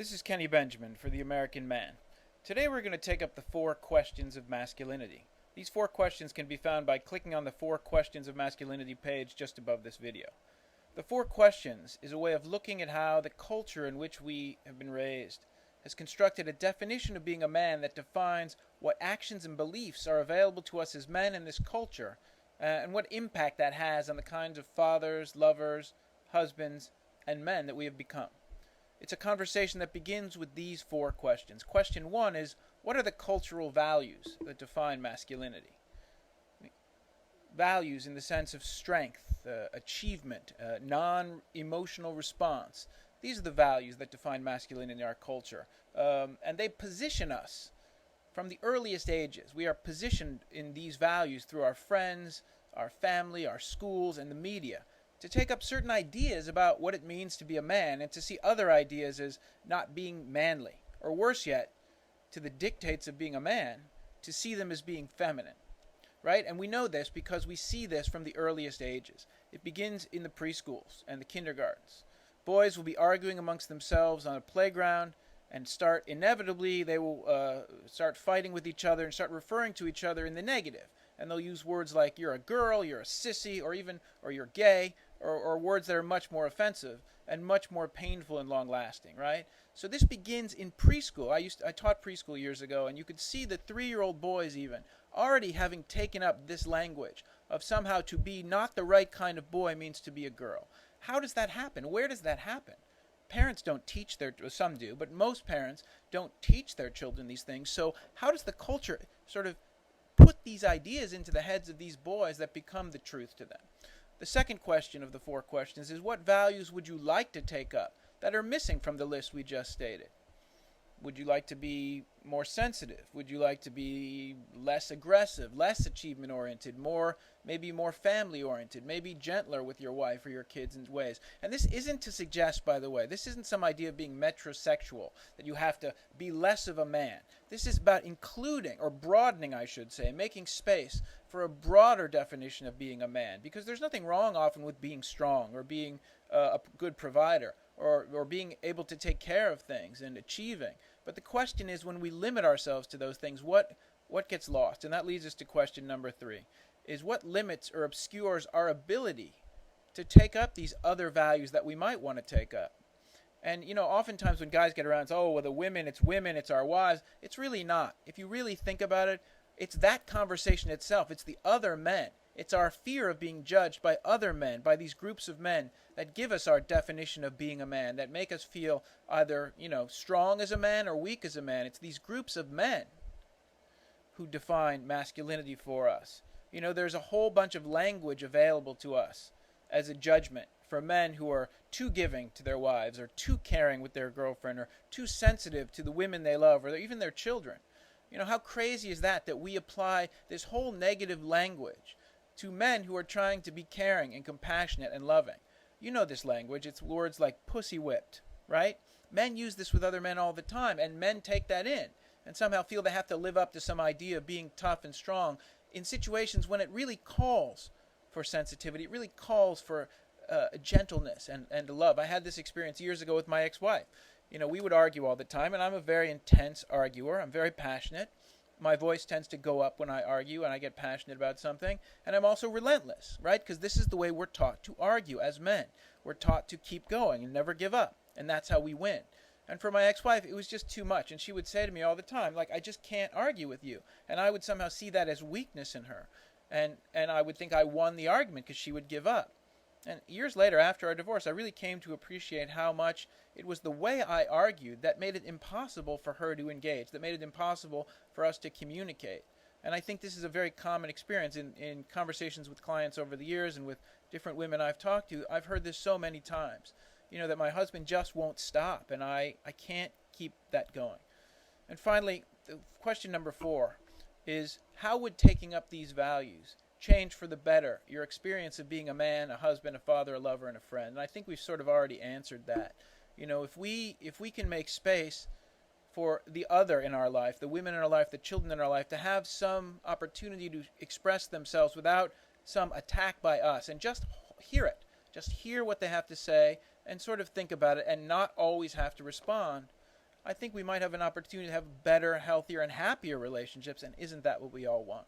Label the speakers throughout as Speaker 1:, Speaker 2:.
Speaker 1: This is Kenny Benjamin for The American Man. Today we're going to take up the 4 questions of masculinity. These 4 questions can be found by clicking on the 4 questions of masculinity page just above this video. The 4 questions is a way of looking at how the culture in which we have been raised has constructed a definition of being a man that defines what actions and beliefs are available to us as men in this culture, and what impact that has on the kinds of fathers, lovers, husbands, and men that we have become. It's a conversation that begins with these 4 questions. Question 1 is, what are the cultural values that define masculinity? Values in the sense of strength, achievement, non-emotional response. These are the values that define masculinity in our culture. And they position us from the earliest ages. We are positioned in these values through our friends, our family, our schools, and the media, to take up certain ideas about what it means to be a man and to see other ideas as not being manly, or worse yet, to the dictates of being a man, to see them as being feminine. Right? And we know this because we see this from the earliest ages. It begins in the preschools and the kindergartens. Boys will be arguing amongst themselves on a playground and they will start fighting with each other and start referring to each other in the negative. And they'll use words like you're a girl, you're a sissy, or you're gay, or words that are much more offensive and much more painful and long-lasting, right? So this begins in preschool. I taught preschool years ago, and you could see the 3-year-old boys even already having taken up this language of somehow to be not the right kind of boy means to be a girl. How does that happen? Where does that happen? Parents don't teach some do, but most parents don't teach their children these things. So how does the culture sort of put these ideas into the heads of these boys that become the truth to them? The second question of the 4 questions is, what values would you like to take up that are missing from the list we just stated? Would you like to be more sensitive? Would you like to be less aggressive, less achievement-oriented, maybe more family-oriented, maybe gentler with your wife or your kids in ways? And this isn't to suggest, by the way, this isn't some idea of being metrosexual, that you have to be less of a man. This is about including, or broadening, I should say, making space for a broader definition of being a man. Because there's nothing wrong often with being strong or being a good provider or being able to take care of things and achieving. But the question is, when we limit ourselves to those things, what gets lost? And that leads us to question number 3, is what limits or obscures our ability to take up these other values that we might want to take up? And, oftentimes when guys get around and say, oh, well, the women, it's our wives. It's really not. If you really think about it, it's that conversation itself. It's the other men. It's our fear of being judged by other men, by these groups of men that give us our definition of being a man, that make us feel either, strong as a man or weak as a man. It's these groups of men who define masculinity for us. There's a whole bunch of language available to us as a judgment for men who are too giving to their wives, or too caring with their girlfriend, or too sensitive to the women they love, or even their children. How crazy is that we apply this whole negative language to men who are trying to be caring and compassionate and loving? You know this language. It's words like pussy whipped, right? Men use this with other men all the time, and men take that in and somehow feel they have to live up to some idea of being tough and strong in situations when it really calls for sensitivity. It really calls for gentleness and love. I had this experience years ago with my ex-wife. We would argue all the time, and I'm a very intense arguer. I'm very passionate. My voice tends to go up when I argue and I get passionate about something. And I'm also relentless, right? Because this is the way we're taught to argue as men. We're taught to keep going and never give up. And that's how we win. And for my ex-wife, it was just too much. And she would say to me all the time, I just can't argue with you. And I would somehow see that as weakness in her. And I would think I won the argument because she would give up. And years later, after our divorce, I really came to appreciate how much it was the way I argued that made it impossible for her to engage, that made it impossible for us to communicate. And I think this is a very common experience in conversations with clients over the years and with different women I've talked to. I've heard this so many times, that my husband just won't stop, and I can't keep that going. And finally, question number 4 is, how would taking up these values change for the better your experience of being a man, a husband, a father, a lover, and a friend? And I think we've sort of already answered that. If we can make space for the other in our life, the women in our life, the children in our life, to have some opportunity to express themselves without some attack by us, and just hear what they have to say, and sort of think about it, and not always have to respond, I think we might have an opportunity to have better, healthier, and happier relationships, and isn't that what we all want?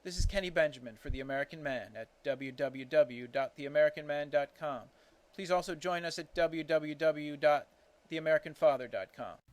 Speaker 1: This is Kenny Benjamin for The American Man at www.theamericanman.com. Please also join us at www.theamericanfather.com.